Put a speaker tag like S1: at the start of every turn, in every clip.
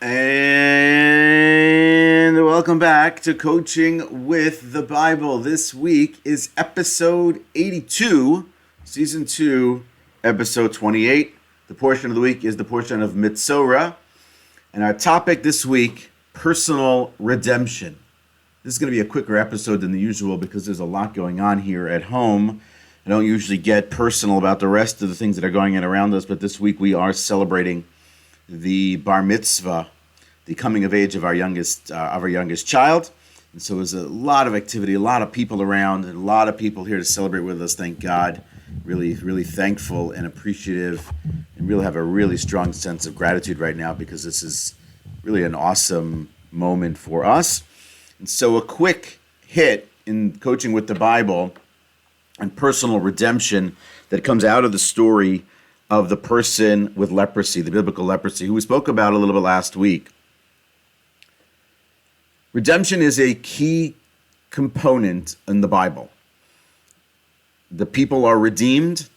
S1: And welcome back to Coaching with the Bible. This week is episode 82, season 2, episode 28. The portion of the week is the portion of Metzora. And our topic this week, personal redemption. This is going to be a quicker episode than the usual because there's a lot going on here at home. I don't usually get personal about the rest of the things that are going on around us, but this week we are celebrating the bar mitzvah, the coming of age of our youngest child. And so there's a lot of activity, a lot of people around, and a lot of people here to celebrate with us. Thank God. Really, really thankful and appreciative, and really have a really strong sense of gratitude right now because this is really an awesome moment for us. And so a quick hit in Coaching with the Bible and personal redemption that comes out of the story of the person with leprosy, the biblical leprosy, who we spoke about a little bit last week. Redemption is a key component in the Bible. The people are redeemed,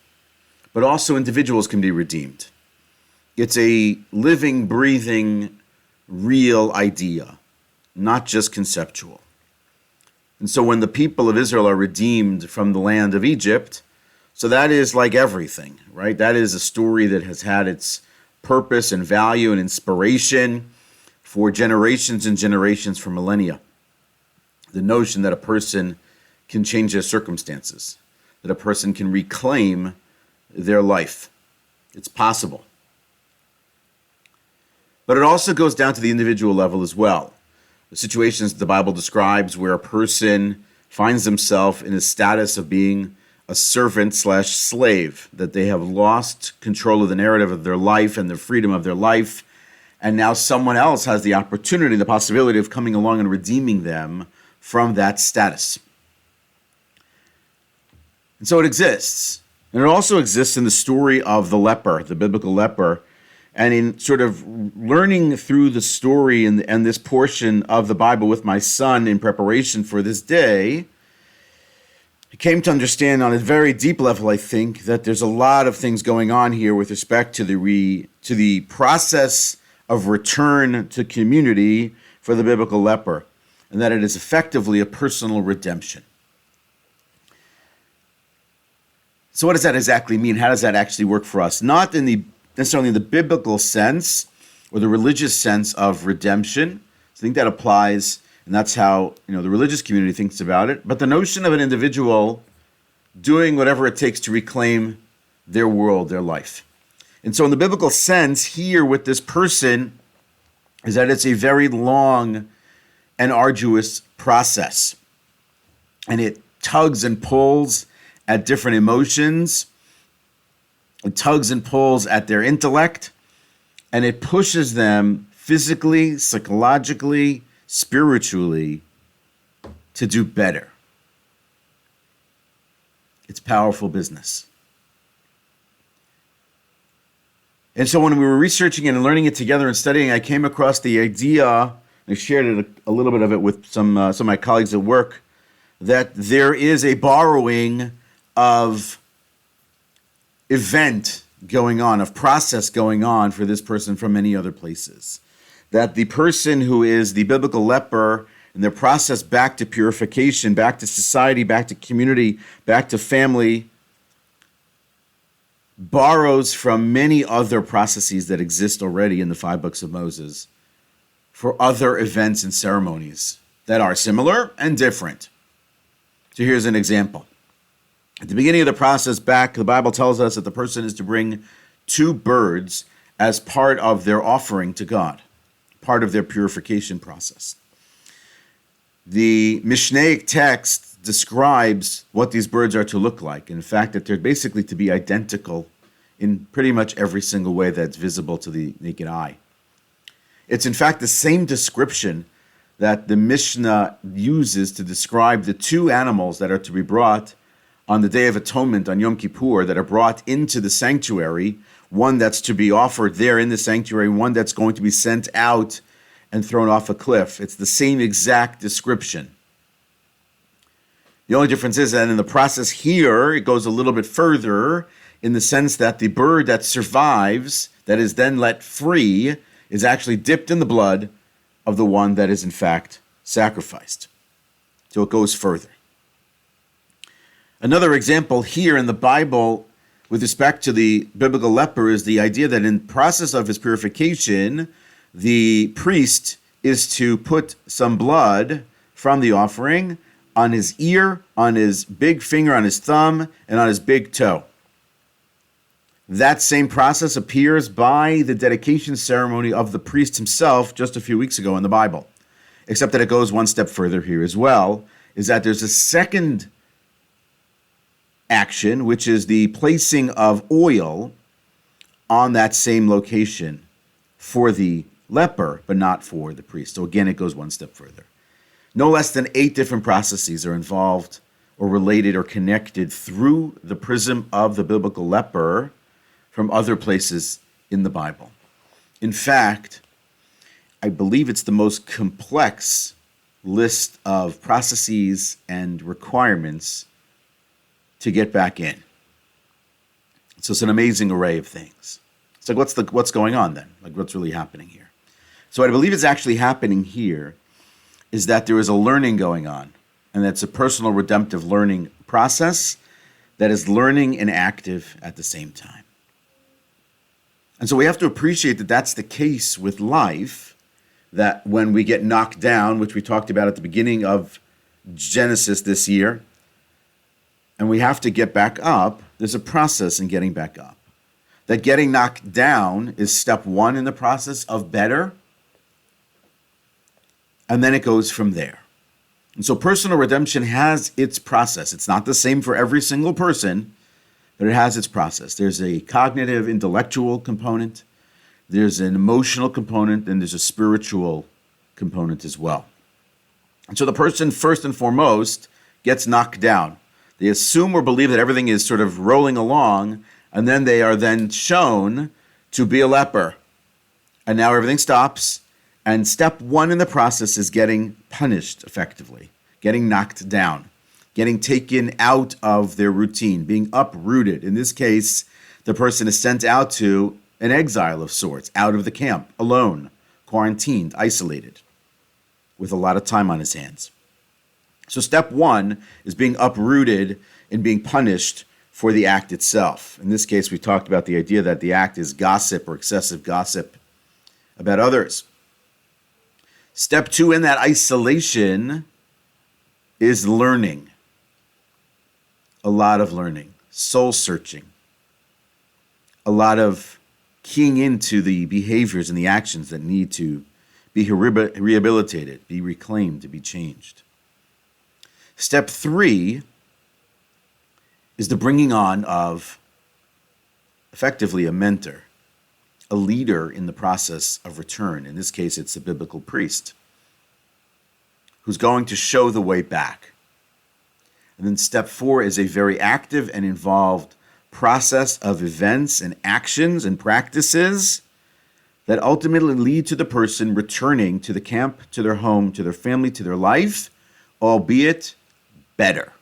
S1: but also individuals can be redeemed. It's a living, breathing, real idea, not just conceptual. And so when the people of Israel are redeemed from the land of Egypt, so that is like everything, right? That is a story that has had its purpose and value and inspiration for generations and generations, for millennia. The notion that a person can change their circumstances, that a person can reclaim their life. It's possible. But it also goes down to the individual level as well. The situations the Bible describes where a person finds themselves in a status of being a servant/slave, that they have lost control of the narrative of their life and the freedom of their life, and now someone else has the opportunity, the possibility of coming along and redeeming them from that status. And so it exists. And it also exists in the story of the leper, the biblical leper, and in sort of learning through the story and this portion of the Bible with my son in preparation for this day, I came to understand on a very deep level, I think, that there's a lot of things going on here with respect to the process of return to community for the biblical leper, and that it is effectively a personal redemption. So what does that exactly mean? How does that actually work for us? Not in necessarily in the biblical sense or the religious sense of redemption. I think that applies, and that's how the religious community thinks about it. But the notion of an individual doing whatever it takes to reclaim their world, their life. And so in the biblical sense here with this person is that it's a very long and arduous process. And it tugs and pulls at different emotions. It tugs and pulls at their intellect. And it pushes them physically, psychologically, spiritually to do better. It's powerful business. And so when we were researching it and learning it together and studying, I came across the idea, I shared it a little bit of it with some of my colleagues at work, that there is a borrowing of event going on, of process going on for this person from many other places. That the person who is the biblical leper and their process back to purification, back to society, back to community, back to family, borrows from many other processes that exist already in the 5 books of Moses for other events and ceremonies that are similar and different. So here's an example. At the beginning of the process back, the Bible tells us that the person is to bring 2 birds as part of their offering to God, part of their purification process. The Mishnaic text describes what these birds are to look like. In fact, that they're basically to be identical in pretty much every single way that's visible to the naked eye. It's in fact the same description that the Mishnah uses to describe the 2 animals that are to be brought on the Day of Atonement, on Yom Kippur, that are brought into the sanctuary, one that's to be offered there in the sanctuary, one that's going to be sent out and thrown off a cliff. It's the same exact description. The only difference is that in the process here, it goes a little bit further in the sense that the bird that survives, that is then let free, is actually dipped in the blood of the one that is in fact sacrificed. So it goes further. Another example here in the Bible with respect to the biblical leper is the idea that in the process of his purification, the priest is to put some blood from the offering on his ear, on his big finger, on his thumb, and on his big toe. That same process appears by the dedication ceremony of the priest himself just a few weeks ago in the Bible, except that it goes one step further here as well, is that there's a second action, which is the placing of oil on that same location for the leper, but not for the priest. So again, it goes one step further. No less than 8 different processes are involved or related or connected through the prism of the biblical leper from other places in the Bible. In fact, I believe it's the most complex list of processes and requirements to get back in. So it's an amazing array of things. It's like, what's going on then? Like, what's really happening here? So what I believe is actually happening here is that there is a learning going on, and that's a personal redemptive learning process that is learning and active at the same time. And so we have to appreciate that that's the case with life, that when we get knocked down, which we talked about at the beginning of Genesis this year, and we have to get back up, there's a process in getting back up. That getting knocked down is step 1 in the process of better, and then it goes from there. And so personal redemption has its process. It's not the same for every single person, but it has its process. There's a cognitive, intellectual component, there's an emotional component, and there's a spiritual component as well. And so the person, first and foremost, gets knocked down. They assume or believe that everything is sort of rolling along, and then they are then shown to be a leper. And now everything stops, and step 1 in the process is getting punished effectively, getting knocked down, getting taken out of their routine, being uprooted. In this case, the person is sent out to an exile of sorts, out of the camp, alone, quarantined, isolated, with a lot of time on his hands. So step 1 is being uprooted and being punished for the act itself. In this case, we talked about the idea that the act is gossip or excessive gossip about others. Step 2 in that isolation is learning. A lot of learning, soul searching, a lot of keying into the behaviors and the actions that need to be rehabilitated, be reclaimed, to be changed. Step 3 is the bringing on of effectively a mentor, a leader in the process of return. In this case, it's a biblical priest who's going to show the way back. And then step 4 is a very active and involved process of events and actions and practices that ultimately lead to the person returning to the camp, to their home, to their family, to their life, albeit better.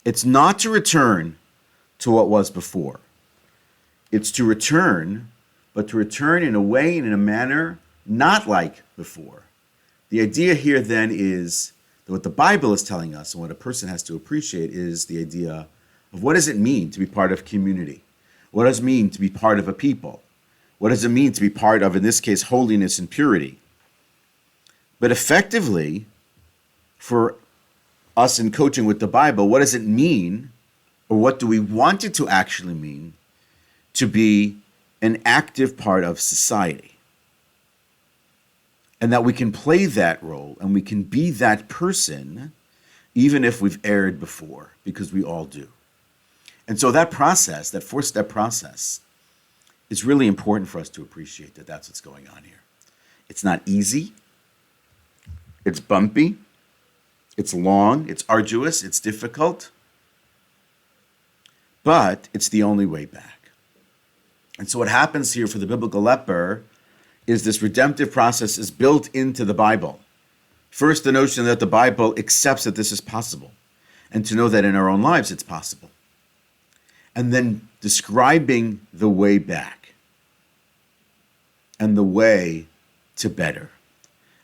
S1: It's not to return to what was before. It's to return, but to return in a way and in a manner not like before. The idea here then is that what the Bible is telling us and what a person has to appreciate is the idea of what does it mean to be part of community? What does it mean to be part of a people? What does it mean to be part of, in this case, holiness and purity? But effectively, for us in coaching with the Bible, what does it mean, or what do we want it to actually mean, to be an active part of society? And that we can play that role and we can be that person even if we've erred before, because we all do. And so that process, that 4-step process, is really important for us to appreciate that that's what's going on here. It's not easy. It's bumpy. It's long. It's arduous. It's difficult. But it's the only way back. And so what happens here for the biblical leper is this redemptive process is built into the Bible. First, the notion that the Bible accepts that this is possible, and to know that in our own lives it's possible. And then describing the way back. and the way to better.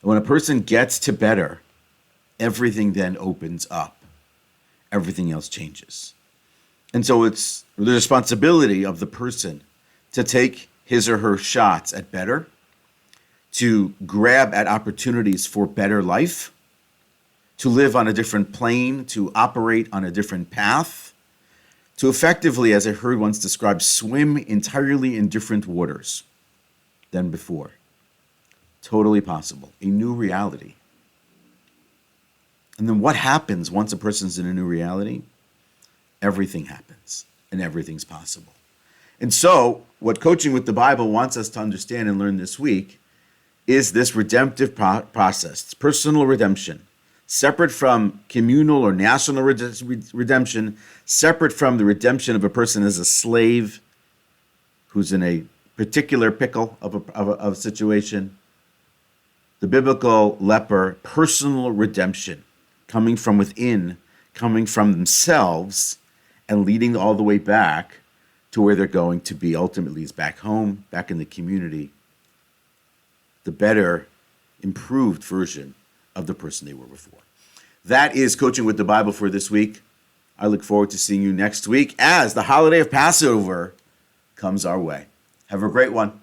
S1: And when a person gets to better, everything then opens up. Everything else changes. And so it's the responsibility of the person to take his or her shots at better, to grab at opportunities for better life, to live on a different plane, to operate on a different path, to effectively, as I heard once described, swim entirely in different waters than before. Totally possible. A new reality. And then what happens once a person's in a new reality? Everything happens and everything's possible. And so, what Coaching with the Bible wants us to understand and learn this week is this redemptive process. It's personal redemption, separate from communal or national redemption, separate from the redemption of a person as a slave who's in a particular pickle of a situation. The biblical leper, personal redemption, coming from within, coming from themselves, and leading all the way back to where they're going to be ultimately is back home, back in the community, the better, improved version of the person they were before. That is Coaching with the Bible for this week. I look forward to seeing you next week as the holiday of Passover comes our way. Have a great one.